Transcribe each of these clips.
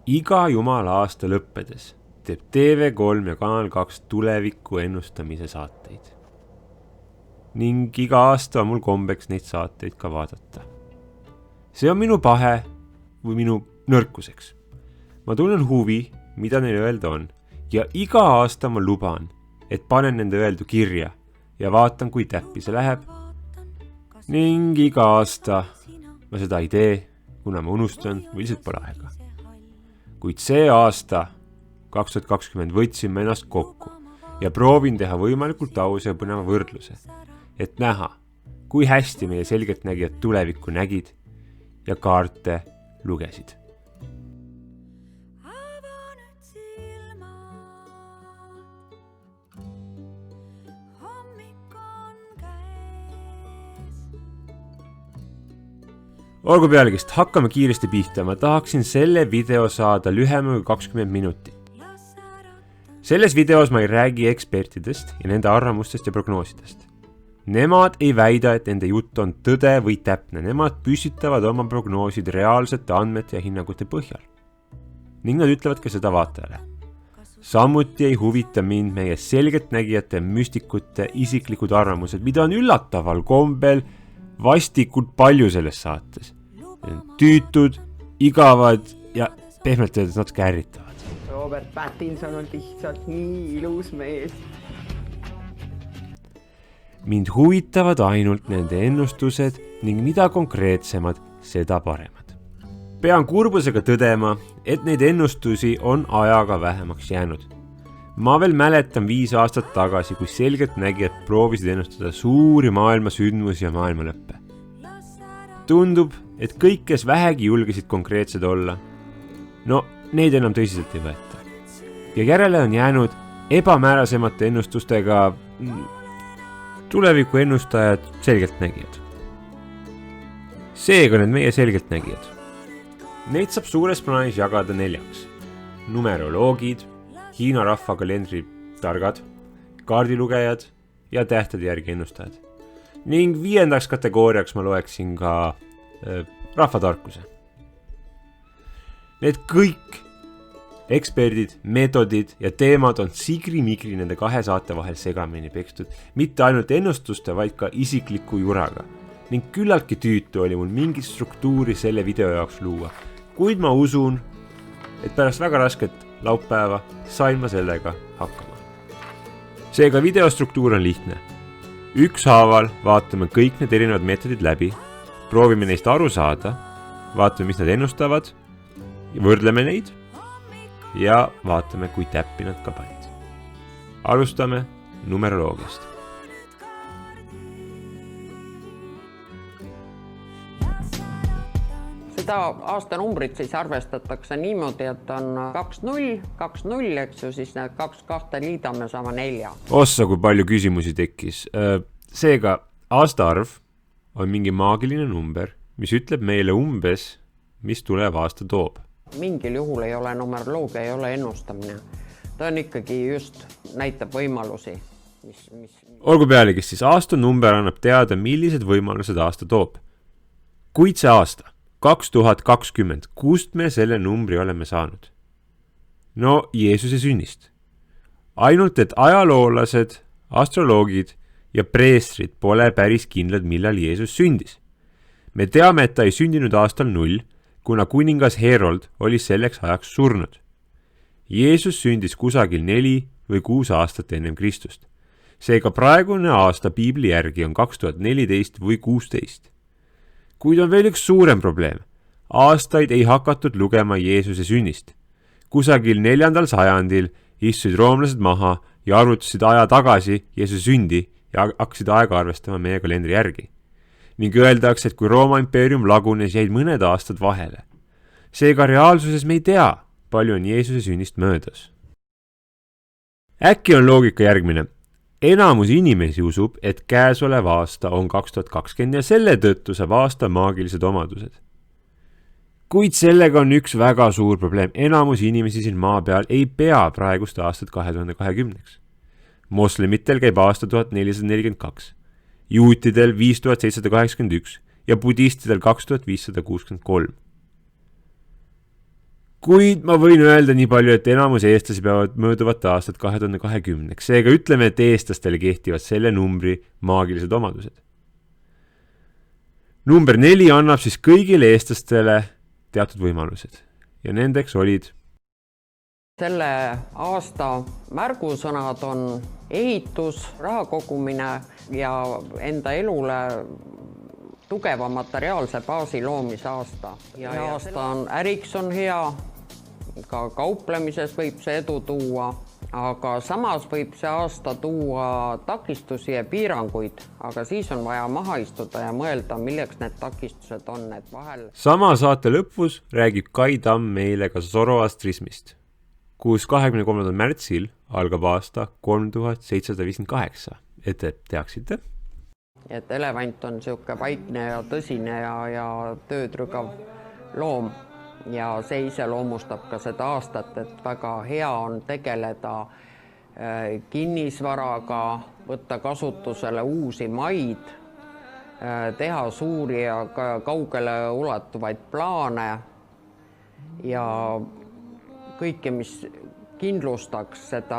Iga jumala aasta lõppedes teeb TV3 ja Kanal 2 tuleviku ennustamise saateid. Ning iga aasta on mul kombeks neid saateid ka vaadata. See on minu pahe või minu nõrkuseks. Ma tunnen huvi, mida neil öelda on, ja iga aasta ma luban, et panen nende öeldu kirja ja vaatan, kui täppi see läheb. Ning iga aasta ma seda ei tee, kuna ma unustan või lihtsalt pole aega. Kuid see aasta, 2020, võtsin ma ennast kokku ja proovin teha võimalikult ausa ja põneva võrdluse, et näha, kui hästi meie selgeltnägijad tulevikku nägid ja kaarte lugesid. Olgu pealegi,st hakkame kiiresti pihta, ma tahaksin selle video saada lühema kui 20 minutit. Selles videos ma ei räägi ekspertidest ja nende arvamustest ja prognoosidest. Nemad ei väida, et nende jutt on tõde või täpne, nemad püstitavad oma prognoosid reaalsete andmete ja hinnangute põhjal. Ning nad ütlevad ka seda vaatajale. Samuti ei huvita mind meie selgeltnägijate müstikute isiklikud arvamused, mida on üllataval kombel vastikult palju selles saates. Tüütud, igavad ja pehmelt öeldes natuke ärritavad. Robert Pattinson on lihtsalt nii ilus mees. Mind huvitavad ainult nende ennustused ning mida konkreetsemad, seda paremad. Pean kurbusega tõdema, et neid ennustusi on ajaga vähemaks jäänud. Ma veel mäletan 5 aastat tagasi, kui selgeltnägijad proovisid ennustada suuri maailma sündmusi ja maailma lõppe. Tundub, et kõik, kes vähegi julgesid konkreetsed olla, no neid enam tõsiselt ei võeta. Ja järele on jäänud ebamäärasemate ennustustega tuleviku ennustajad selgeltnägijad. Seega need meie selgeltnägijad. Neid saab suures plaanis jagada 4. Numeroloogid, Hiina rahvakalendri targad, kaardilugejad ja tähtede järgi ennustajad. Ning 5. kategooriaks ma loeksin ka rahvatarkuse. Need kõik eksperdid, meetodid ja teemad on sigri-migri nende 2 saate vahel segamini pekstud, mitte ainult ennustuste, vaid ka isikliku juraga. Ning küllaltki tüütu oli mul mingit struktuuri selle video jaoks luua, kuid ma usun, et pärast väga rasket laupäeva sain ma sellega hakkama. Seega videostruktuur on lihtne. Ükshaaval vaatame kõik need erinevad meetodid läbi, proovime neist aru saada, vaatame, mis nad ennustavad, võrdleme neid ja vaatame, kui täppi nad ka panid. Alustame numeroloogiast. Seda aastanumbrit siis arvestatakse niimoodi, et on 2-0, 2-0, eks ju, siis need 2 liidame sama 4. Ossa, kui palju küsimusi tekkis. Seega, aastaarv on mingi maagiline number, mis ütleb meile umbes, mis tulev aasta toob. Mingil juhul ei ole numeroloogia, ei ole ennustamine. Ta on ikkagi just näitab võimalusi. Olgu pealegi, siis aastanumber annab teada, millised võimalused aasta toob. Kuid see aasta, 2020, kust me selle numbri oleme saanud? No, Jeesuse sünnist. Ainult, et ajaloolased, astroloogid ja preestrid pole päris kindlad, millal Jeesus sündis. Me teame, et ta ei sündinud aastal 0, kuna kuningas Herold oli selleks ajaks surnud. Jeesus sündis kusagil 4 või 6 aastat ennem Kristust. Seega praegune aasta piibli järgi on 2014 või 16. Kuid on veel üks suurem probleem. Aastaid ei hakatud lugema Jeesuse sünnist. Kusagil 4. sajandil istusid roomlased maha ja arvutasid aja tagasi Jeesuse sündi ja hakkasid aega arvestama meie kalendri järgi. Ning öeldakse, et kui Rooma impeerium lagunes, jäid mõned aastad vahele. Seega reaalsuses me ei tea, palju on Jeesuse sünnist möödas. Äkki on loogika järgmine. Enamus inimesi usub, et käesolev aasta on 2020 ja selle tõttu saab aasta maagilised omadused. Kuid sellega on üks väga suur probleem. Enamus inimesi siin maa peal ei pea praegust aastat 2020. Moslemitel käib aasta 1442, juutidel 5781 ja budistidel 2563. Kuid ma võin öelda nii palju, et enamus eestlasi peavad mööduvat aastat 2020. Seega ütleme, et eestlastele kehtivad selle numbri maagilised omadused. Number 4 annab siis kõigile eestlastele teatud võimalused ja nendeks olid. Selle aasta märgusõnad on ehitus, raha kogumine ja enda elule tugeva materiaalse baasi loomise aasta. Ja aasta on äriks on hea, ka kauplemises võib see edu tuua, aga samas võib see aasta tuua takistusi ja piiranguid, aga siis on vaja maha istuda ja mõelda, milleks need takistused on, et vahel. Sama saate lõpus räägib Kai Tamm meile ka Zoroastrismist, kus 23. märtsil algab aasta 3758, et te teaksite. Et elevant on niisugune vaikne ja tõsine ja töötrügav loom ja see iseloomustab ka seda aastat, et väga hea on tegeleda kinnisvaraga, võtta kasutusele uusi maid, teha suuri ja kaugele ulatuvaid plaane ja kõike, mis kindlustaks seda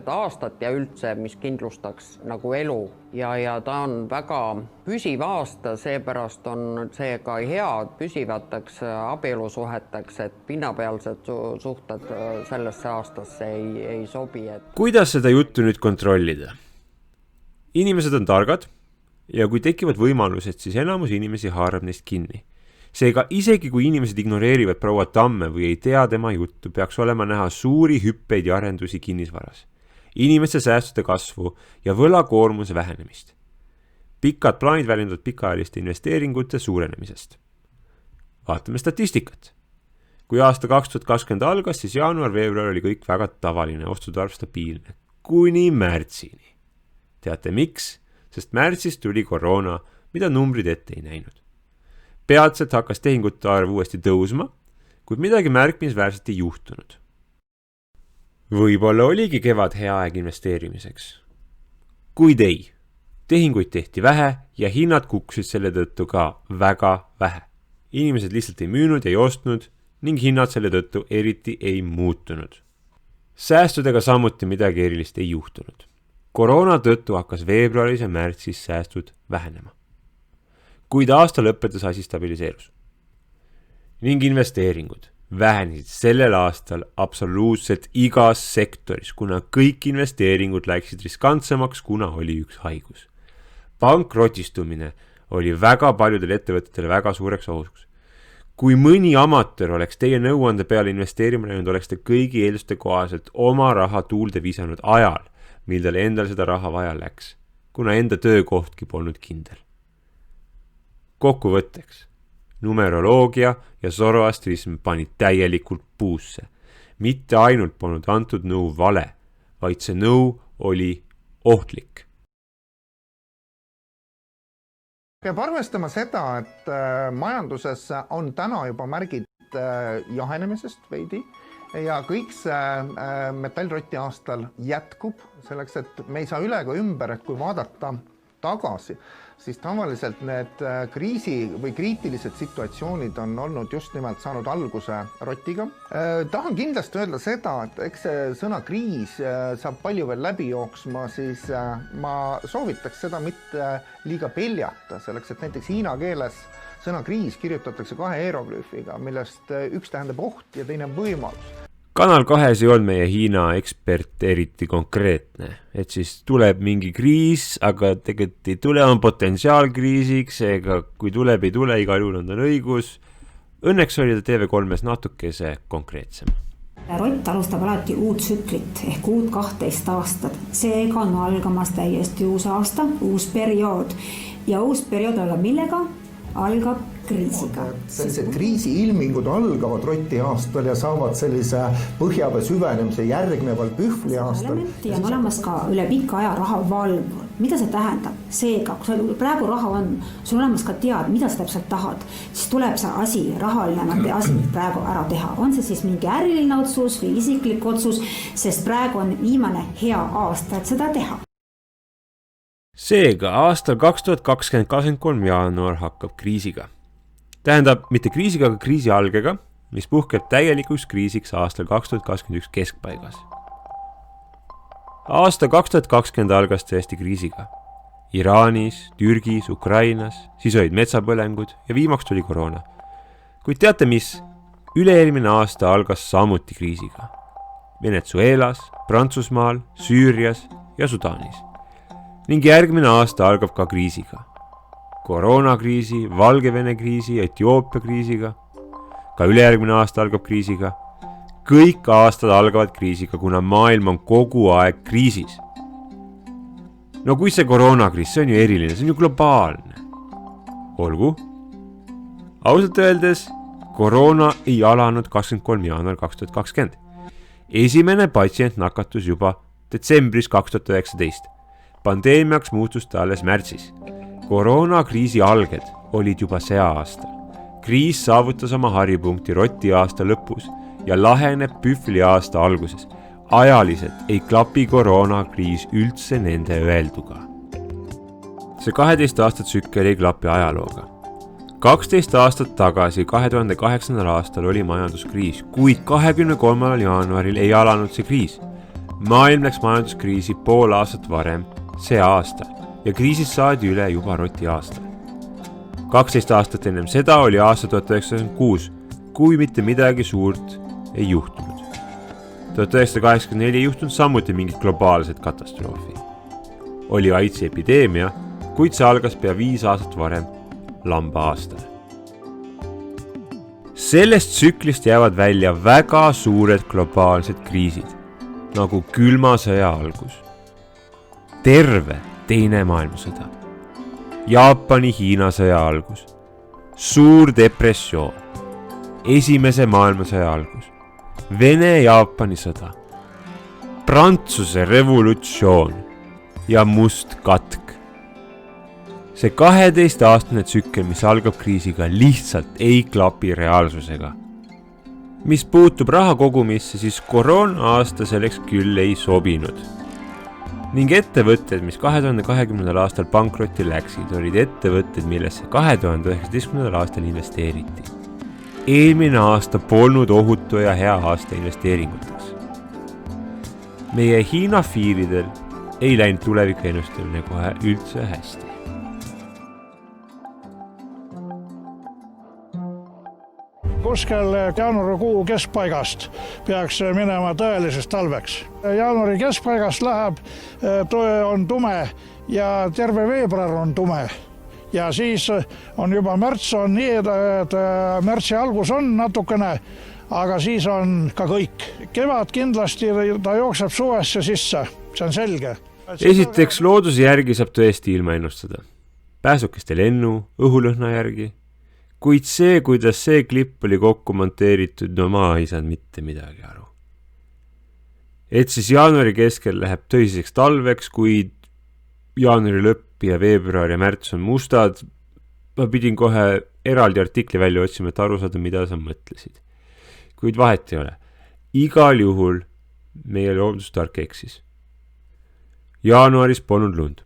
aastat ja üldse, mis kindlustaks nagu elu. Ja ta on väga püsiv aasta, seepärast on see ka hea püsivateks abielusuheteks, et pinnapealsed suhted sellesse aastasse ei sobi. Kuidas seda juttu nüüd kontrollida? Inimesed on targad ja kui tekivad võimalused, siis enamus inimesi haarab neist kinni. Seega isegi kui inimesed ignoreerivad proua Tamme või ei tea tema juttu, peaks olema näha suuri hüppeid ja arendusi kinnisvaras, inimeste säästude kasvu ja võlakoormuse vähenemist. Pikad plaanid väljendavad pikaajaliste investeeringute suurenemisest. Vaatame statistikat. Kui aasta 2020 algas, siis jaanuar-veebruar oli kõik väga tavaline, ostutarv stabiilne, kuni märtsini. Teate miks? Sest märtsis tuli koroona, mida numbrid ette ei näinud. Peatselt hakkas tehingute arv uuesti tõusma, kuid midagi märkimisväärselt ei juhtunud. Võib-olla oligi kevad hea aeg investeerimiseks. Kuid ei, tehinguid tehti vähe ja hinnad kukkusid selle tõttu ka väga vähe. Inimesed lihtsalt ei müünud ja ei ostnud ning hinnad selle tõttu eriti ei muutunud. Säästudega samuti midagi erilist ei juhtunud. Koroona tõttu hakkas veebruaris ja märtsis säästud vähenema. Kuid aasta lõpetas asi stabiliseerus. Ning investeeringud vähenesid sellel aastal absoluutselt igas sektoris, kuna kõik investeeringud läksid riskantsemaks, kuna oli üks haigus. Pankrotistumine oli väga paljudel ettevõtetele väga suureks ohuks. Kui mõni amatöör oleks teie nõuande peale investeerima läinud, oleks te kõigi eelduste kohaselt oma raha tuulde visanud ajal, mil tal endal seda raha vaja läks, kuna enda töökohtki polnud kindel. Kokkuvõtteks, numeroloogia ja zoroastrism panid täielikult puusse. Mitte ainult polnud antud nõu vale, vaid see nõu oli ohtlik. Peab arvestama seda, et majanduses on täna juba märgid jahenemisest veidi ja kõik see metallroti aastal jätkub selleks, et me ei saa üle ega ümber, et kui vaadata tagasi, siis tavaliselt need kriisi või kriitilised situatsioonid on olnud just nimelt saanud alguse rotiga. Tahan kindlasti öelda seda, et eks see sõna kriis saab palju veel läbi jooksma, siis ma soovitaks seda mitte liiga peljata, selleks et näiteks hiina keeles sõna kriis kirjutatakse 2 hieroglüüfiga, millest üks tähendab oht ja teine võimalus. Kanal 2 ei olnud meie Hiina ekspert eriti konkreetne, et siis tuleb mingi kriis, aga tegelikult ei tule, on potentsiaalkriisiks, ega kui tuleb, ei tule, igal juhul on ta õigus. Õnneks oli ta TV3-s natukese konkreetsem. Rott alustab alati uut tsüklit ehk uut 12 aastat. Seega on algamas täiesti uus aasta, uus periood. Ja uus periood algab millega? Algab kriisiga. Sellised kriisiilmingud algavad roti aastal ja saavad sellise põhjavee süvenemise järgneval pühvli aastal. Ja on olemas ka üle pika aja raha valvur. Mida see tähendab? Seega, kui praegu raha on, sul olemas ka tead, mida sa täpselt tahad, siis tuleb see asi, rahaline asi praegu ära teha. On see siis mingi äriline otsus või isiklik otsus, sest praegu on viimane hea aasta, et seda teha. Seega aastal 2023 jaanuar hakkab kriisiga. Tähendab mitte kriisiga, aga kriisi algega, mis puhkeb täielikuks kriisiks aastal 2021 keskpaigas. Aasta 2020 algas tõesti kriisiga. Iraanis, Türgis, Ukrainas, siis olid metsapõlengud ja viimaks tuli koroona. Kuid teate mis? Üle-eelmine aasta algas samuti kriisiga. Venezuelas, Prantsusmaal, Süürias ja Sudaanis. Ning järgmine aasta algab ka kriisiga. Koroonakriisi, Valgevene kriisi, Etioopia kriisiga. Ka ülejärgmine aasta algab kriisiga. Kõik aastad algavad kriisiga, kuna maailm on kogu aeg kriisis. No kui see koroonakriis, see on ju eriline, see on ju globaalne. Olgu. Ausalt öeldes, koroona ei alanud 23. jaanuar 2020. Esimene patsient nakatus juba detsembris 2019. Pandeemiaks muutus ta alles märtsis. Koroonakriisi alged olid juba see aasta. Kriis saavutas oma haripunkti Roti aasta lõpus ja laheneb Pühvli aasta alguses. Ajaliselt ei klapi koroonakriis üldse nende öelduga. See 12 aastat tsükkel ei klapi ajalooga. 12 aastat tagasi, 2008. aastal oli majanduskriis, kuid 23. jaanuaril ei alanud see kriis. Maailm läks majanduskriisi pool aastat varem, see aasta, ja kriisist saadi üle juba Roti aastal. 12 aastat ennem seda oli aasta 1996, kui mitte midagi suurt ei juhtunud. 1984 ei juhtunud samuti mingit globaalset katastroofi. Oli AIDSi epideemia, kuid see algas pea 5 aastat varem, lamba aastal. Sellest tsüklist jäävad välja väga suured globaalsed kriisid, nagu külma sõja algus, terve teine maailmasõda, Jaapani-Hiina sõja algus, suur depressioon, esimese maailmasõja algus, Vene-Jaapani sõda, Prantsuse revolutsioon ja must katk. See 12-aastane tsükkel, mis algab kriisiga, lihtsalt ei klapi reaalsusega. Mis puutub raha kogumisse, siis koroona aasta selleks küll ei sobinud. Ning ettevõtted, mis 2020. aastal pankrotti läksid, olid ettevõtted, millesse 2019. aastal investeeriti. Eelmine aasta polnud ohutu ja hea aasta investeeringuteks. Meie Hiina fiiridel ei läinud tuleviku ennustamine kohe üldse hästi. Kuskel jaanuarikuu keskpaigast peaks minema tõelisest talveks. Jaanuari keskpaigast läheb, on tume ja terve veebruar on tume. Ja siis on juba märts on nii, et märtsi algus on natukene, aga siis on ka kõik. Kevad kindlasti ta jookseb suvesse sisse, see on selge. Esiteks looduse järgi saab tõesti ilma ennustada. Pääsukeste lennu, õhulõhna järgi. Kuid see, kuidas see klipp oli kokku monteeritud, no ma ei saanud mitte midagi aru. Et siis jaanuari keskel läheb tõsiseks talveks, kuid jaanuari lõpp ja veebruar ja märts on mustad, ma pidin kohe eraldi artikli välja otsima, et aru saada, mida sa mõtlesid. Kuid vahet ei ole. Igal juhul meie loodustark eksis. Jaanuaris polnud lund.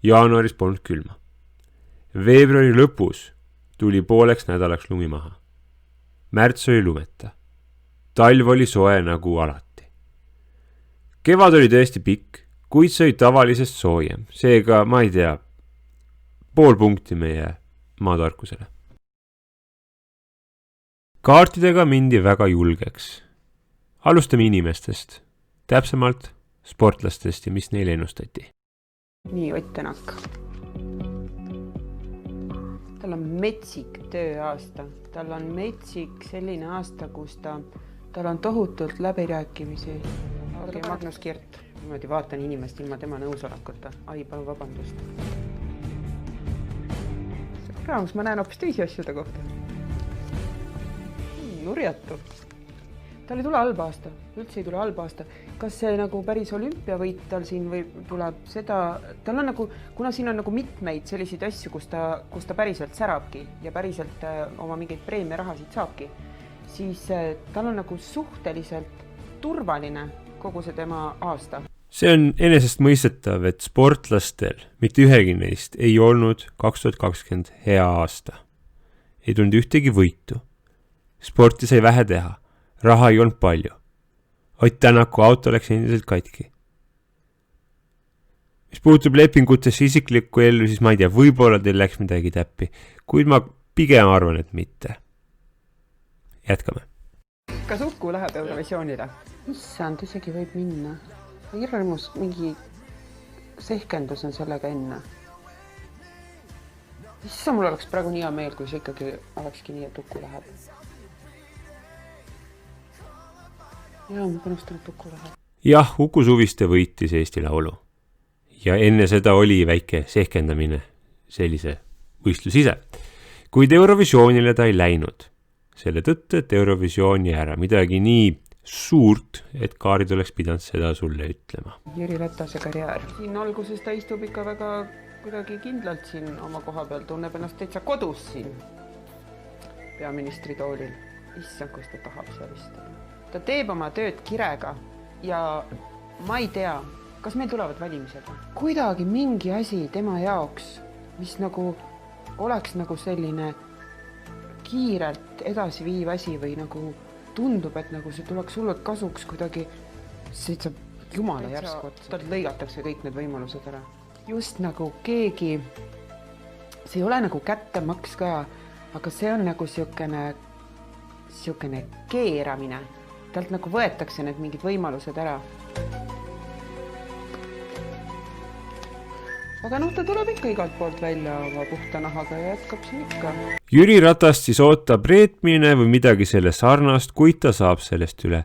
Jaanuaris polnud külma. Veebruari lõpus tuli pooleks nädalaks lumi maha. Märts oli lumeta. Talv oli soe nagu alati. Kevad oli tõesti pikk, kuid see oli tavalisest soojem. Seega, ma ei tea, pool punkti meie maatarkusele. Kaartidega mindi väga julgeks. Alustame inimestest, täpsemalt sportlastest ja mis neile ennustati. Nii, Ott Tänak. Tal on metsik tööaasta. Tal on metsik selline aasta, kus tal on tohutult läbirääkimisi. Magnus Kirt. Niimoodi vaatan inimest ilma tema nõusolekuta. Ai, palun vabandust. Raamus, ma näen hoopis teisi asju ta kohta. Nurjatu. Tal ei tule halb aasta. Üldse ei tule halb aasta. Kas see nagu päris olümpiavõit tal siin või tuleb seda, tal on nagu, kuna siin on nagu mitmeid selliseid asju, kus ta päriselt särabki ja päriselt oma mingeid preemiarahasid saabki, siis tal on nagu suhteliselt turvaline kogu see tema aasta. See on enesest mõistetav, et sportlastel, mitte ühegi neist, ei olnud 2020 hea aasta. ei tulnud ühtegi võitu. Sporti sai vähe teha, raha ei olnud palju. Ott Tänaku auto läks endiselt katki. Mis puutub lepingutesse isiklikku ellu, siis ma ei tea, võib-olla teil läks midagi täppi, kuid ma pigem arvan, et mitte. Jätkame. Kas Uku läheb Eurovisioonile? Issand, isegi võib minna. Hirmus mingi sehkendus on sellega enne. Issa mul oleks praegu nii hea meel, kui see ikkagi olekski nii, et Uku läheb. Jaa, ma panustan, et Uku läheb. Jah, Uku Suviste võitis Eesti Laulu. Ja enne seda oli väike sehkendamine sellise võistlus ise. Kuid Eurovisioonile ta ei läinud. Selle tõttu, et Eurovisiooni ära midagi nii suurt, et Kaarid oleks pidanud seda sulle ütlema. Jüri Ratase karjäär. Siin alguses ta istub ikka väga kuidagi kindlalt siin oma koha peal, tunneb ennast täitsa kodus siin peaministri toolil. Issand, kus ta tahab seal istuda. Ta teeb oma tööd kirega ja ma ei tea, kas meil tulevad valimised. Kuidagi mingi asi tema jaoks, mis nagu oleks nagu selline kiirelt edasi viiv asi või nagu tundub, et nagu see tuleks hullult kasuks kuidagi, see saab jumala järsku, talt lõigatakse kõik need võimalused ära. Just nagu keegi, see ei ole nagu kättemaks ka, aga see on nagu siukene keeramine. Talt nagu võetakse need mingid võimalused ära. Aga ta tuleb ikka igalt poolt välja oma puhta nahaga ja jätkab siin ikka. Jüri Ratast siis ootab reetmine või midagi selle sarnast, kuid ta saab sellest üle.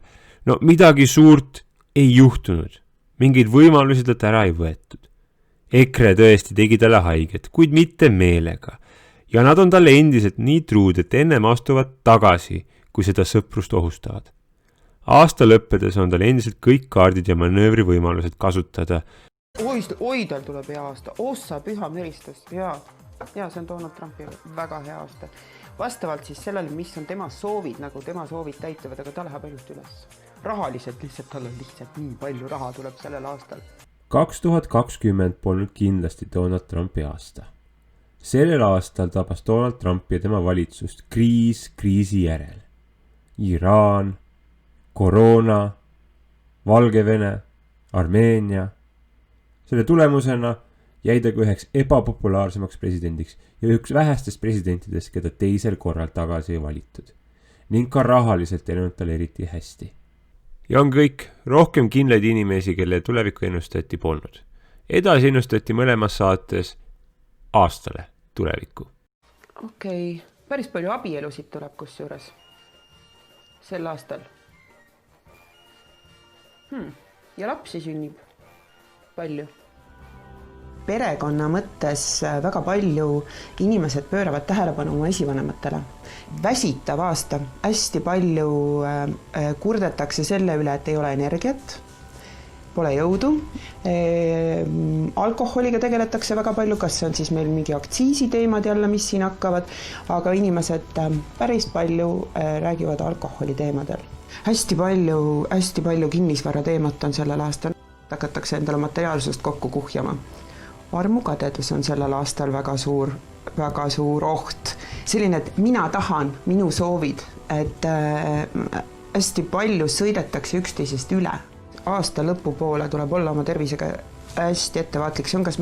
No midagi suurt ei juhtunud. Mingeid võimalusi talt ära ei võetud. EKRE tõesti tegi talle haiget, kuid mitte meelega. Ja nad on talle endiselt nii truud, et ennem astuvad tagasi, kui seda sõprust ohustavad. Aasta lõppedes on tal endiselt kõik kaardid ja manöövri võimalused kasutada. Oi, tal tuleb hea aasta. Ossa püha müristus. Ja, see on Donald Trumpi väga hea aasta. Vastavalt siis sellele, mis on tema soovid, nagu tema soovid täituvad, aga ta läheb ainult üles. Rahaliselt lihtsalt, tal on lihtsalt nii palju raha tuleb sellel aastal. 2020 polnud kindlasti Donald Trumpi aasta. Sellel aastal tabas Donald Trumpi ja tema valitsust kriisi järel. Iraan, koroona, Valgevene, Armeenia. Selle tulemusena jäi ta üheks ebapopulaarsemaks presidendiks ja üks vähestest presidentidest, keda teisel korral tagasi ei valitud. Ning ka rahaliselt ei olnud tal eriti hästi. Ja on kõik rohkem kindlaid inimesi, kelle tulevikku ennustati polnud. Edasi ennustati mõlemas saates aastale tulevikku. Okei, päris palju abielusid tuleb kusjuures sel aastal. Ja lapsi sünnib palju. Perekonna mõttes väga palju inimesed pööravad tähelepanu oma esivanematele. Väsitav aasta, hästi palju kurdetakse selle üle, et ei ole energiat, pole jõudu. Alkoholiga tegeletakse väga palju, kas see on siis meil mingi aktsiisiteemad jälle, mis siin hakkavad, aga inimesed päris palju räägivad alkoholi teemadel. Hästi palju kinnisvara teemat on sellel aastal. Hakatakse endale materiaalsust kokku kuhjama. Armukadedus on sellel aastal väga suur oht. Selline, et mina tahan, minu soovid, et hästi palju sõidetakse üksteisest üle. Aasta lõpupoole tuleb olla oma tervisega hästi ettevaatlik. See on kas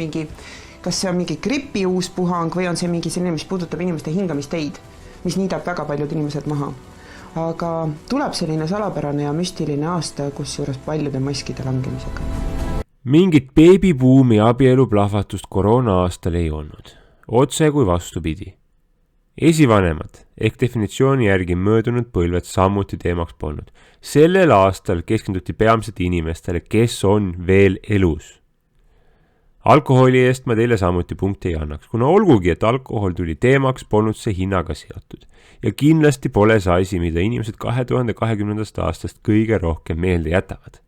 see on mingi gripi uus puhang või on see mingi selline, mis puudutab inimeste hingamisteid, mis niidab väga paljud inimesed maha. Aga tuleb selline salapärane ja müstiline aasta, kus juures paljude maskide langemisega. Mingit beebibuumi abielu plahvatust koroona aastal ei olnud. Otse kui vastupidi. Esivanemad ehk definitsiooni järgi möödunud põlved samuti teemaks polnud. Sellel aastal keskenduti peamiselt inimestele, kes on veel elus. Alkoholi eest ma teile samuti punkti ei annaks, kuna olgugi, et alkohol tuli teemaks, polnud see hinnaga seotud. Ja kindlasti pole see asi, mida inimesed 2020. aastast kõige rohkem meelde jätavad.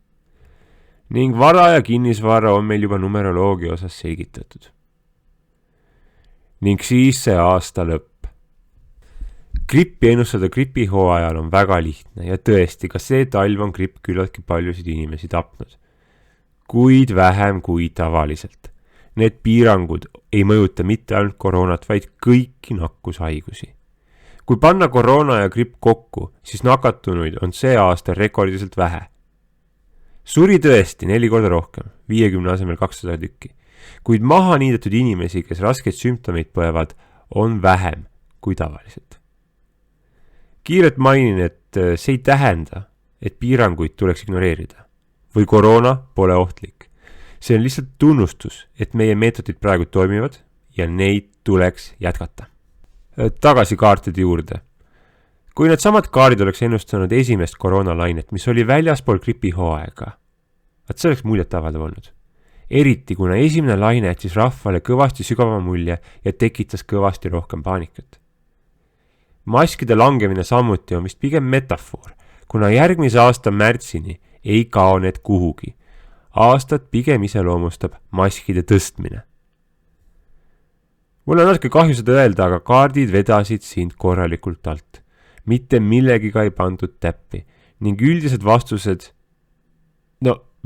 Ning vara ja kinnisvara on meil juba numeroloogia osas selgitatud. Ning siis see aasta lõpp. Grippi ennustada gripihooajal on väga lihtne ja tõesti, ka see talv on gripp küllaltki paljusid inimesi tapnud. Kuid vähem kui tavaliselt. Need piirangud ei mõjuta mitte ainult koroonat, vaid kõiki nakkushaigusi. kui panna koroona ja gripp kokku, siis nakatunuid on see aasta rekordiliselt vähe. Suri tõesti 4 korda rohkem, 50 asemel 200 tükki. Kuid maha niidetud inimesi, kes raskeid sümptomeid põevad, on vähem kui tavaliselt. Kiirelt mainin, et see ei tähenda, et piiranguid tuleks ignoreerida. Või koroona pole ohtlik. See on lihtsalt tunnustus, et meie meetodid praegu toimivad ja neid tuleks jätkata. Tagasi kaartide juurde. Kui need samad kaardid oleks ennustanud esimest koroonalainet, mis oli väljaspool gripihooaega, see oleks muljetavaldav olnud. Eriti kuna esimene laine jättis rahvale kõvasti sügava mulje ja tekitas kõvasti rohkem paanikat. Maskide langemine samuti on vist pigem metafoor, kuna järgmise aasta märtsini ei kao need kuhugi. Aastat pigem iseloomustab maskide tõstmine. Mul on natuke kahju seda öelda, aga kaardid vedasid sind korralikult alt. Mitte millegiga ei pandud täppi ning üldised vastused,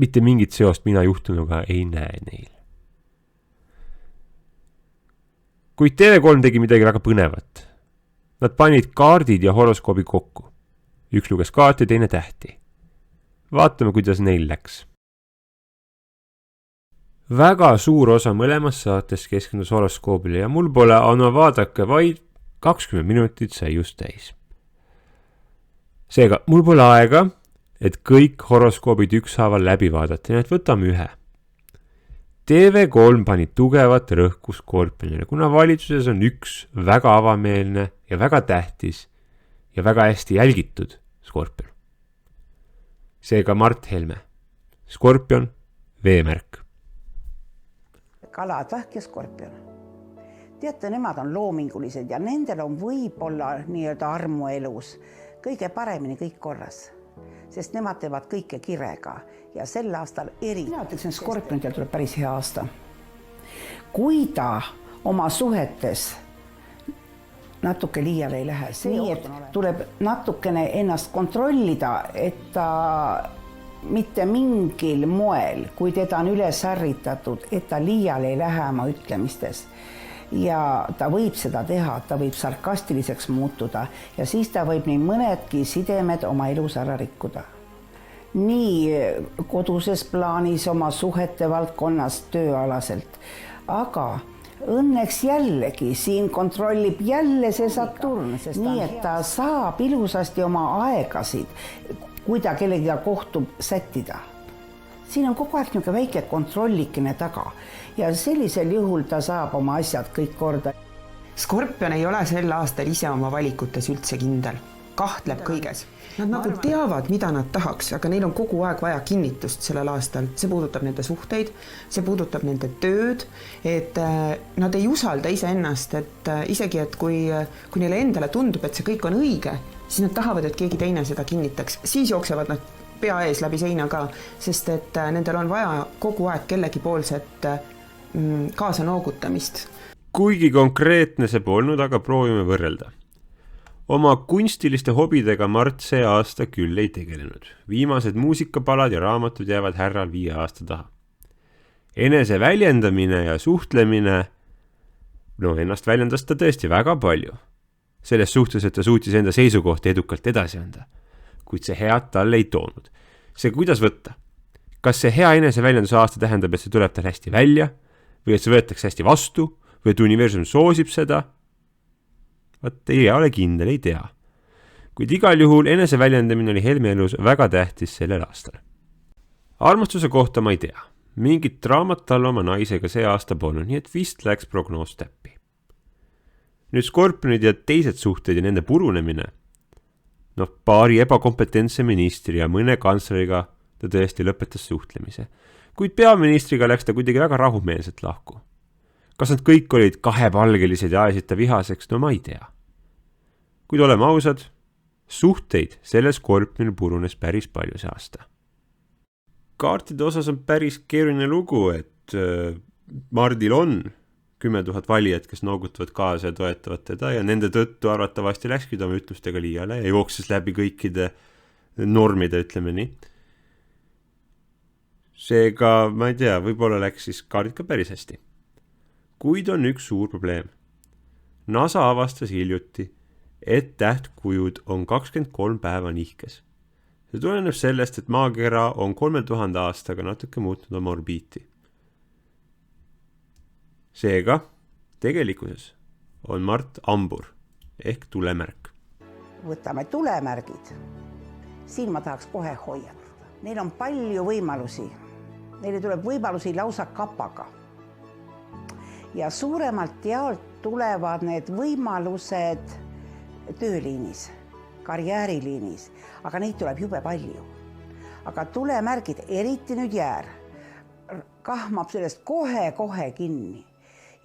mitte mingit seost mina juhtunuga ei näe neil. Kuid TV3 tegi midagi väga põnevat. Nad panid kaardid ja horoskoobi kokku. Üks luges kaarti, teine tähti. Vaatame, kuidas neil läks. Väga suur osa mõlemast saatest keskendus horoskoobile ja mul pole anna vaadake, vaid 20 minutit sai just täis. Seega, mul pole aega, et kõik horoskoobid ükshaaval läbi vaadata, nii et võtame ühe. TV3 pani tugevat rõhku Skorpionile, kuna valitsuses on üks väga avameelne ja väga tähtis ja väga hästi jälgitud Skorpion. Seega Mart Helme, Skorpion, veemärk. Kalad, Vähk ja Skorpion. Teate, nemad on loomingulised ja nendel on võib-olla nii-öelda armu elus kõige paremini kõik korras, sest nemad teevad kõike kirega ja sel aastal eriti. Mina ütleksin, Skorpionidel tuleb päris hea aasta. Kui ta oma suhetes natuke liiale ei lähe, nii et tuleb natukene ennast kontrollida, et ta mitte mingil moel, kui teda on üles ärritatud, et ta liiale ei lähe oma ütlemistes. Ja ta võib seda teha, ta võib sarkastiliseks muutuda ja siis ta võib nii mõnedki sidemed oma elus ära rikkuda. Nii koduses plaanis, oma suhete valdkonnas, tööalaselt. Aga õnneks jällegi siin kontrollib jälle see Saturn, nii et ta saab ilusasti oma aegasid, kui ta kellegiga kohtub, sättida. Siin on kogu aeg niisugune väike kontrollikene taga ja sellisel juhul ta saab oma asjad kõik korda. Skorpion ei ole sel aastal ise oma valikutes üldse kindel. Kahtleb kõiges. Nad nagu teavad, mida nad tahaks, aga neil on kogu aeg vaja kinnitust sellel aastal. See puudutab nende suhteid, see puudutab nende tööd, et nad ei usalda iseennast, et isegi, et kui neile endale tundub, et see kõik on õige, siis nad tahavad, et keegi teine seda kinnitaks. Siis jooksevad nad pea ees läbi seina ka, sest et nendel on vaja kogu aeg kellegi poolset kaasa noogutamist. Kuigi konkreetne see polnud, aga proovime võrrelda. Oma kunstiliste hobidega Mart see aasta küll ei tegelenud. Viimased muusikapalad ja raamatud jäävad härral 5 aasta taha. Enese väljendamine ja suhtlemine, ennast väljendas ta tõesti väga palju. Selles suhtes, et ta suutis enda seisukohti edukalt edasi anda. Kuid see head talle ei toonud. See kuidas võtta? Kas see hea eneseväljenduse aasta tähendab, et see tuleb tal hästi välja või et see võetakse hästi vastu või et universum soosib seda? Vaat ei ole kindel, ei tea. Kuid igal juhul eneseväljendamine oli Helme elus väga tähtis sellel aastal. Armastuse kohta ma ei tea. Mingit draamat tal oma naisega see aasta polnud, nii et vist läks prognoos täppi. Nüüd Skorpionid ja teised suhted ja nende purunemine. Paari ebakompetentse ministri ja mõne kantsleriga ta tõesti lõpetas suhtlemise. Kuid peaministriga läks ta kuidagi väga rahumeelselt lahku. Kas nad kõik olid kahepalgelised ja ajasid ta vihaseks? Ma ei tea. Kuid oleme ausad, suhteid selle Skorpionil purunes päris palju see aasta. Kaartide osas on päris keeruline lugu, et Mardil on 10 000 valijad, kes noogutavad kaasa ja toetavad teda ja nende tõttu arvatavasti läkski ta oma ütlustega liiale ja jookses läbi kõikide normide, ütleme nii. Seega, ma ei tea, võib-olla läks siis kaardid ka päris hästi. Kuid on üks suur probleem. NASA avastas hiljuti, et tähtkujud on 23 päeva nihkes. See tuleneb sellest, et maakera on 3000 aastaga natuke muutnud oma orbiiti. Seega, tegelikkuses on Mart ambur ehk tulemärk. Võtame tulemärgid. Siin ma tahaks kohe hoiatada. Neil on palju võimalusi. Neile tuleb võimalusi lausa kapaga. Ja suuremalt jaolt tulevad need võimalused tööliinis, karjääriliinis, aga neid tuleb jube palju. Aga tulemärgid, eriti nüüd jäär, kahmab sellest kohe kinni.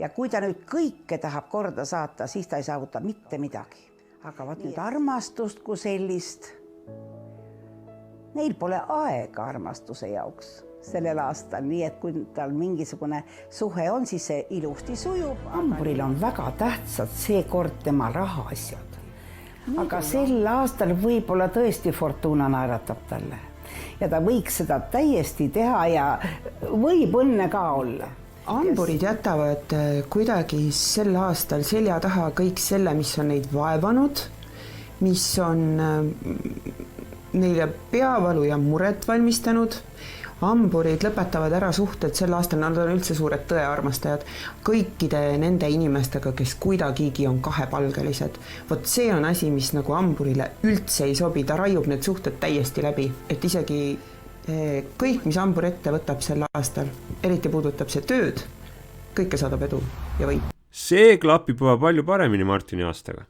Ja kui ta nüüd kõike tahab korda saata, siis ta ei saavuta mitte midagi. Aga vaat nüüd armastust kui sellist, neil pole aega armastuse jaoks sellel aastal, nii et kui tal mingisugune suhe on, siis see ilusti sujub. Amburil on väga tähtsad seekord tema rahaasjad. Aga sel aastal võib-olla tõesti Fortuna naeratab talle. Ja ta võiks seda täiesti teha ja võib õnne ka olla. Amburid jätavad kuidagi sel aastal selja taha kõik selle, mis on neid vaevanud, mis on neile peavalu ja muret valmistanud. Amburid lõpetavad ära suhted sel aastal, nad on üldse suured tõearmastajad kõikide nende inimestega, kes kuidagigi on kahepalgelised. Vot see on asi, mis nagu amburile üldse ei sobi, ta raiub need suhted täiesti läbi, et isegi kõik, mis ambur ette võtab sel aastal, eriti puudutab see tööd, kõike saadab edu ja võib. See klapib juba palju paremini Martini aastaga.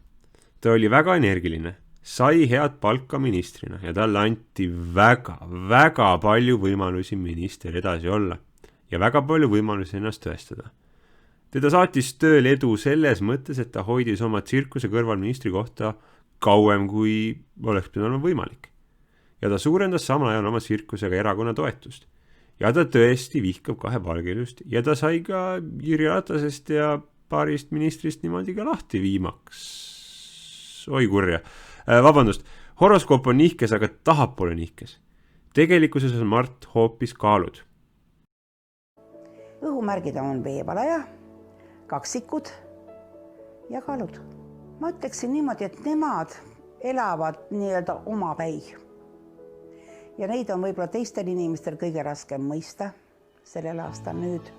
Ta oli väga energiline, sai head palka ministrina ja talle anti väga palju võimalusi minister edasi olla ja väga palju võimalusi ennast tõestada. Teda saatis tööl edu selles mõttes, et ta hoidis oma tsirkuse kõrval ministri kohta kauem, kui oleks pidanud olema võimalik. Ja ta suurendas samal ajal oma tsirkusega erakonna toetust. Ja ta tõesti vihkab kahepalgelust ja ta sai ka Jüri Ratasest ja paarist ministrist niimoodi ka lahti viimaks. Oi kurja. Vabandust, horoskoop on nihkes, aga tahapoole nihkes. Tegelikkuses on Mart hoopis kaalud. Õhumärgid on veevalaja, kaksikud ja kaalud. Ma ütleksin niimoodi, et nemad elavad nii-öelda oma päi. Ja neid on võib-olla teistel inimestel kõige raskem mõista sellel aastal nüüd.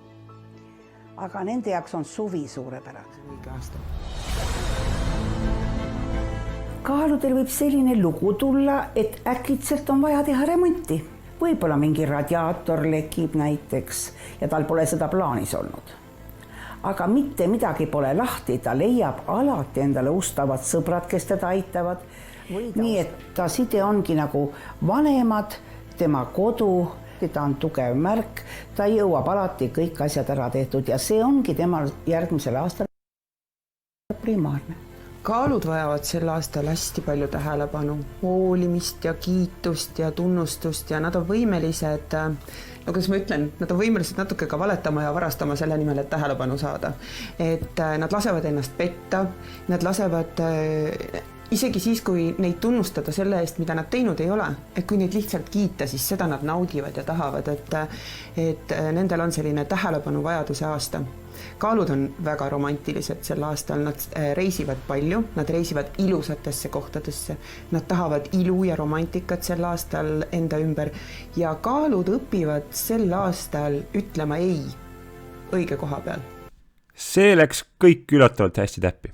Aga nende jaoks on suvi suurepärane. Õige aasta. Kaaludel võib selline lugu tulla, et äkitselt on vaja teha remonti. Võib-olla mingi radiaator lekib näiteks ja tal pole seda plaanis olnud. Aga mitte midagi pole lahti, ta leiab alati endale ustavad sõbrad, kes teda aitavad. Nii et ta side ongi nagu vanemad, tema kodu, ta on tugev märk, ta jõuab alati kõik asjad ära tehtud ja see ongi temal järgmisel aastal primaarne. Kaalud vajavad sel aastal hästi palju tähelepanu, hoolimist ja kiitust ja tunnustust ja nad on võimelised, no kuidas ma ütlen, nad on võimelised natuke ka valetama ja varastama selle nimel, et tähelepanu saada. Et nad lasevad ennast petta, nad lasevad isegi siis, kui neid tunnustada selle eest, mida nad teinud ei ole, et kui neid lihtsalt kiita, siis seda nad naudivad ja tahavad, et nendel on selline tähelepanu vajaduse aasta. Kaalud on väga romantilised sel aastal, nad reisivad palju, nad reisivad ilusatesse kohtadesse, nad tahavad ilu ja romantikat sel aastal enda ümber ja kaalud õpivad sel aastal ütlema ei õige koha peal. See läks kõik üllatavalt hästi täppi.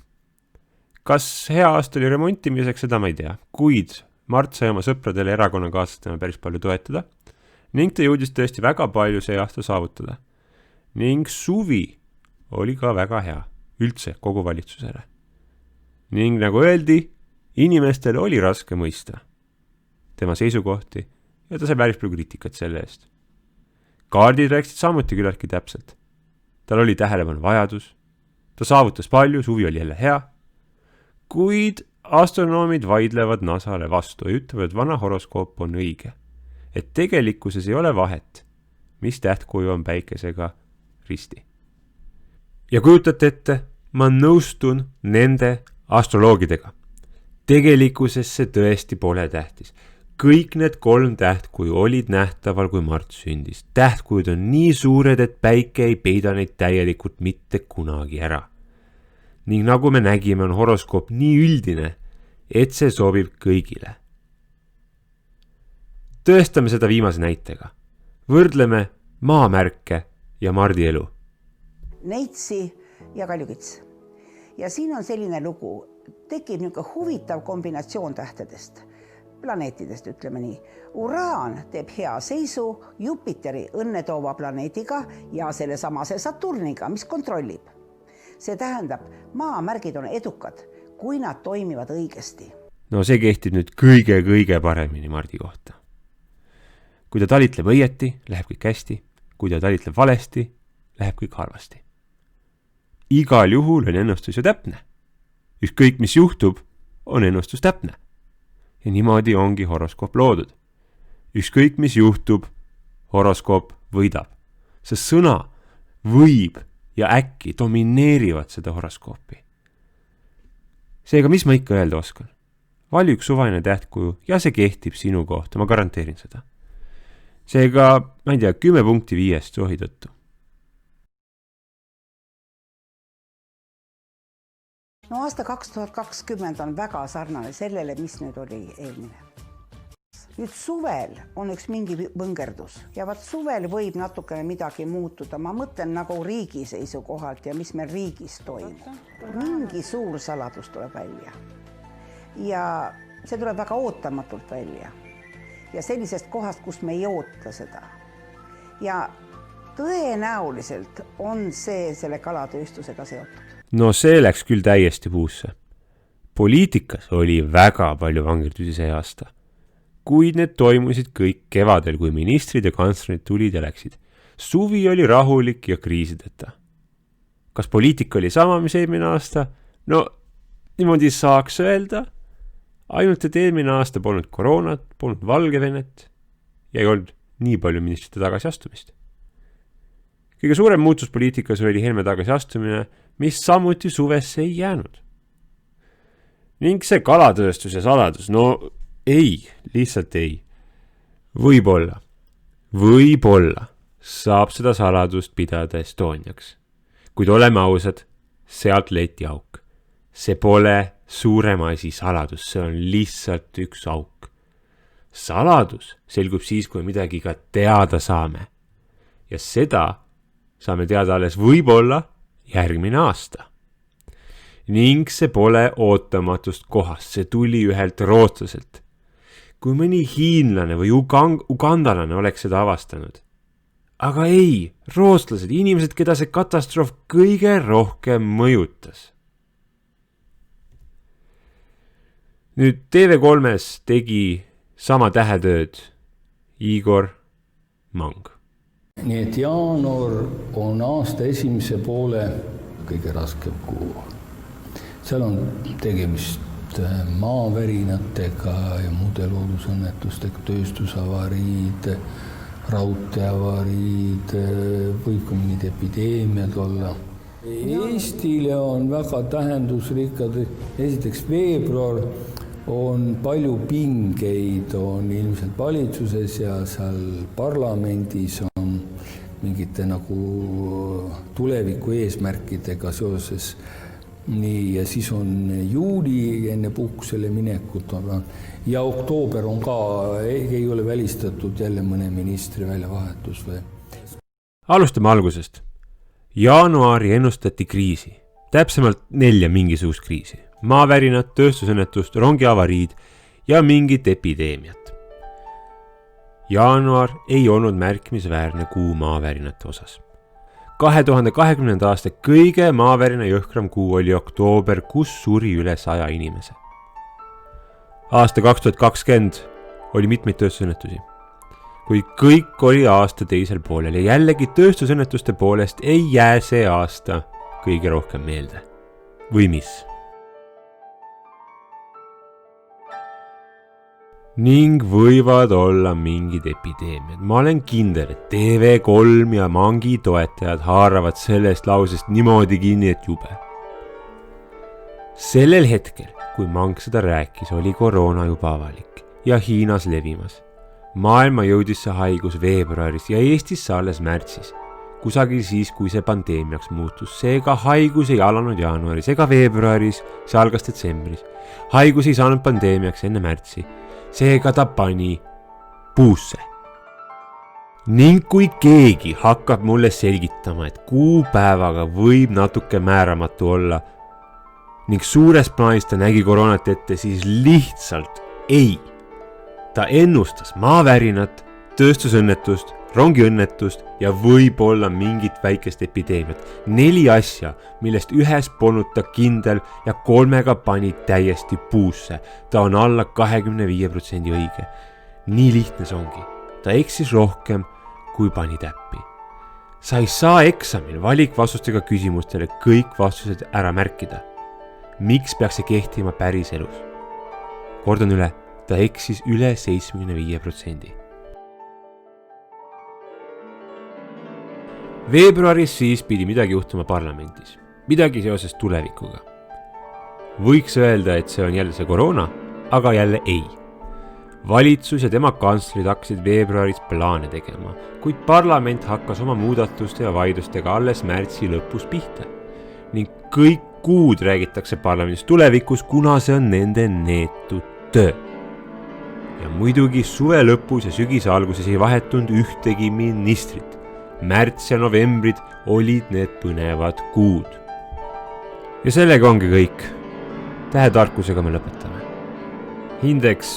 Kas hea aasta oli remontimiseks, seda ma ei tea, kuid Mart sai oma sõpradele erakonnakaaslastena päris palju toetada ning ta jõudis tõesti väga palju see aasta saavutada. Ning suvi oli ka väga hea, üldse kogu valitsusele. Ning nagu öeldi, inimestel oli raske mõista tema seisukohti ja ta sai päris palju kriitikat selle eest. Kaardid rääksid samuti küllaltki täpselt. Tal oli tähelepanu vajadus, ta saavutas palju, suvi oli jälle hea, kuid astronoomid vaidlevad NASAle vastu ja ütlevad, et vana horoskoop on õige. Et tegelikkuses ei ole vahet, mis tähtkuju on päikesega risti. Ja kujutate ette, ma nõustun nende astroloogidega. Tegelikkuses see tõesti pole tähtis. Kõik need 3 tähtkuju olid nähtaval, kui Mart sündis. Tähtkujud on nii suured, et päike ei peida neid täielikult mitte kunagi ära. Ning nagu me nägime, on horoskoop nii üldine, et see sobib kõigile. Tõestame seda viimase näitega. Võrdleme maamärke ja Mardi elu. Neitsi ja Kaljukits. Ja siin on selline lugu. Tekib niisugune huvitav kombinatsioon tähtedest. Planeetidest, ütleme nii. Uraan teeb hea seisu Jupiteri õnnetoova planeediga ja selle samase Saturniga, mis kontrollib. See tähendab, maamärgid on edukad, kui nad toimivad õigesti. No see kehtib nüüd kõige paremini Mardi kohta. Kui ta talitleb õieti, läheb kõik hästi. Kui ta talitleb valesti, läheb kõik halvasti. Igal juhul on ennustus ju täpne. Ükskõik mis juhtub, on ennustus täpne. Ja niimoodi ongi horoskoop loodud. Ükskõik mis juhtub, horoskoop võidab. See sõna võib ja äkki domineerivad seda horoskoopi. Seega, mis ma ikka öelda oskan? Vali üks suvaline tähtkuju ja see kehtib sinu kohta, ma garanteerin seda. Seega, ma ei tea, 10 punkti 5 sohi tõttu. No aasta 2020 on väga sarnane sellele, mis nüüd oli eelmine. Nüüd suvel on üks mingi võngerdus ja vaat suvel võib natukene midagi muutuda. Ma mõtlen nagu riigi seisukohalt ja mis meil riigis toimub. Mingi suur saladus tuleb välja. Ja see tuleb väga ootamatult välja. Ja sellisest kohast, kus me ei oota seda. Ja tõenäoliselt on see selle kalatööstusega seotud. No see läks küll täiesti puusse. Poliitikas oli väga palju vangerdusi see aasta. Kuid need toimusid kõik kevadel, kui ministrid ja kantslerid tulid ja läksid. Suvi oli rahulik ja kriisideta. Kas poliitika oli sama, mis eelmine aasta? No, niimoodi saaks öelda. Ainult, et eelmine aasta polnud koroonat, polnud Valgevenet ja ei olnud nii palju ministrite tagasiastumist. Kõige suurem muutus poliitikas oli Helme tagasiastumine, mis samuti suvesse ei jäänud. Ning see kalatööstuse saladus, no ei, lihtsalt ei. Võib-olla saab seda saladust pidada Estoniaks. Kuid oleme ausad, sealt leiti auk. See pole suurem asi saladus, see on lihtsalt üks auk. Saladus selgub siis, kui midagi ka teada saame. Ja seda saame teada alles võib-olla järgmine aasta. Ning see pole ootamatust kohast, see tuli ühelt rootslaselt. Kui mõni hiinlane või ugandalane oleks seda avastanud. Aga ei, rootslased, inimesed, keda see katastroof kõige rohkem mõjutas. Nüüd TV3-s tegi sama tähetööd Igor Mang. Nii et jaanuar on aasta esimese poole kõige raskem kuu. Seal on tegemist maavärinatega ja muude loodusõnnetustega, tööstusavariid, raudteeavariid, võib ka mingid epideemiad olla. Eestile on väga tähendusrikkad. Esiteks veebruar on palju pingeid, on ilmselt valitsuses ja seal parlamendis on mingite nagu tuleviku eesmärkidega seoses. Nii, ja siis on juuli enne puhkusele minekut ja oktoober on ka, ei ole välistatud jälle mõne ministri väljavahetus või. Alustame algusest. Jaanuari ennustati kriisi, täpsemalt 4 mingisugust kriisi. Maavärinat, tööstusõnnetust, rongiavariid ja mingit epideemiat. Jaanuar ei olnud märkimisväärne kuu maavärinate osas. 2020. aasta kõige maavärina jõhkram kuu oli oktoober, kus suri üle 100 inimese. Aasta 2020 oli mitmeid tööstusõnnetusi, kuid kõik oli aasta teisel poolel ja jällegi tööstusõnnetuste poolest ei jää see aasta kõige rohkem meelde. Või mis? Ning võivad olla mingid epideemiad. Ma olen kindel, et TV3 ja Mangi toetajad haaravad sellest lausest niimoodi kinni, et jube. Sellel hetkel, kui Mang seda rääkis, oli koroona juba avalik ja Hiinas levimas. Maailma jõudis see haigus veebruaris ja Eestisse alles märtsis, kusagil siis, kui see pandeemiaks muutus. Seega haigus ei alanud jaanuaris ega veebruaris, see algas detsembris. Haigus ei saanud pandeemiaks enne märtsi. Seega ta pani puusse. Ning kui keegi hakkab mulle selgitama, et kuupäevaga võib natuke määramatu olla ning suures plaanis ta nägi koroonat ette, siis lihtsalt ei. Ta ennustas maavärinat, tööstusõnnetust, rongiõnnetust ja võib-olla mingit väikest epideemiat. 4 asja, millest ühes polnud ta kindel ja 3 pani täiesti puusse. Ta on alla 25% õige. Nii lihtne see ongi. Ta eksis rohkem, kui pani täppi. Sa ei saa eksamil valikvastustega küsimustele kõik vastused ära märkida. Miks peaks see kehtima päris elus? Kordan üle, ta eksis üle 75%. Veebruaris siis pidi midagi juhtuma parlamendis. Midagi seoses tulevikuga. Võiks öelda, et see on jälle see koroona, aga jälle ei. Valitsus ja tema kanslid hakkasid veebruaris plaane tegema, kuid parlament hakkas oma muudatuste ja vaidlustega alles märtsi lõpus pihta. Ning kõik kuud räägitakse parlamendis tulevikus, kuna see on nende neetud töö. Ja muidugi suve lõpus ja sügise alguses ei vahetunud ühtegi ministrit. Märts ja novembrid olid need põnevad kuud. Ja sellega ongi kõik. Tähetarkusega me lõpetame. Hindeks,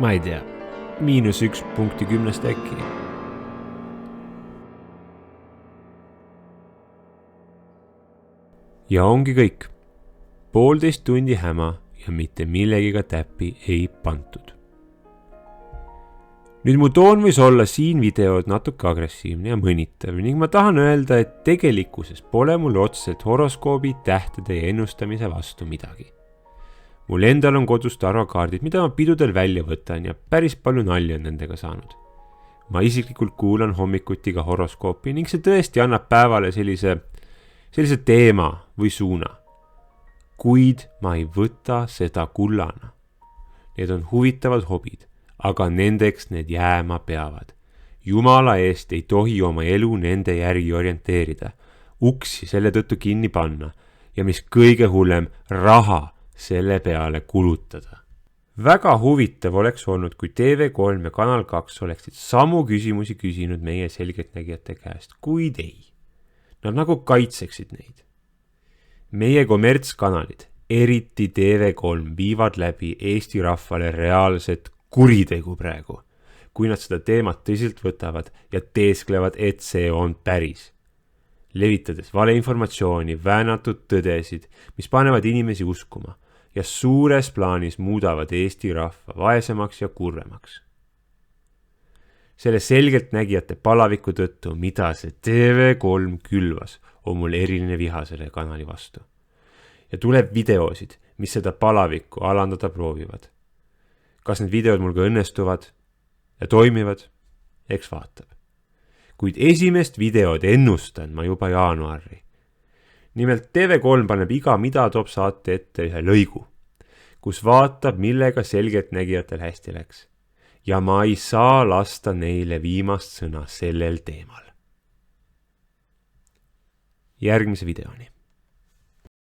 ma ei tea, -1 punkti 10 äkki. Ja ongi kõik. 1,5 tundi häma ja mitte millegiga täppi ei pantud. Nüüd mu toon võis olla siin videod natuke agressiivne ja mõnitav ning ma tahan öelda, et tegelikkuses pole mul otseselt horoskoobi, tähtede ja ennustamise vastu midagi. Mul endal on kodus tarokaardid, mida ma pidudel välja võtan ja päris palju nalja on nendega saanud. Ma isiklikult kuulan hommikuti ka horoskoopi ning see tõesti annab päevale sellise teema või suuna. Kuid ma ei võta seda kullana. Need on huvitavad hobid, aga nendeks need jääma peavad. Jumala eest ei tohi oma elu nende järgi orienteerida, uksi selle tõttu kinni panna ja mis kõige hullem, raha selle peale kulutada. Väga huvitav oleks olnud, kui TV3 ja Kanal 2 oleksid samu küsimusi küsinud meie selgeltnägijate käest, kuid ei. Nad nagu kaitseksid neid. Meie kommertskanalid, eriti TV3, viivad läbi Eesti rahvale reaalset kuritegu praegu, kui nad seda teemat tõsiselt võtavad ja teesklevad, et see on päris. Levitades valeinformatsiooni, väänatud tõdesid, mis panevad inimesi uskuma ja suures plaanis muudavad Eesti rahva vaesemaks ja kurvemaks. Selle selgeltnägijate palaviku tõttu, mida see TV3 külvas, on mul eriline viha selle kanali vastu. Ja tuleb videosid, mis seda palavikku alandada proovivad. Kas need videod mul ka õnnestuvad ja toimivad? Eks vaatab. Kuid esimest videod ennustan ma juba jaanuari. Nimelt TV3 paneb iga Mida toob saate ette ühe lõigu, kus vaatab, millega selgeltnägijatel hästi läks. Ja ma ei saa lasta neile viimast sõna sellel teemal. Järgmise videoni.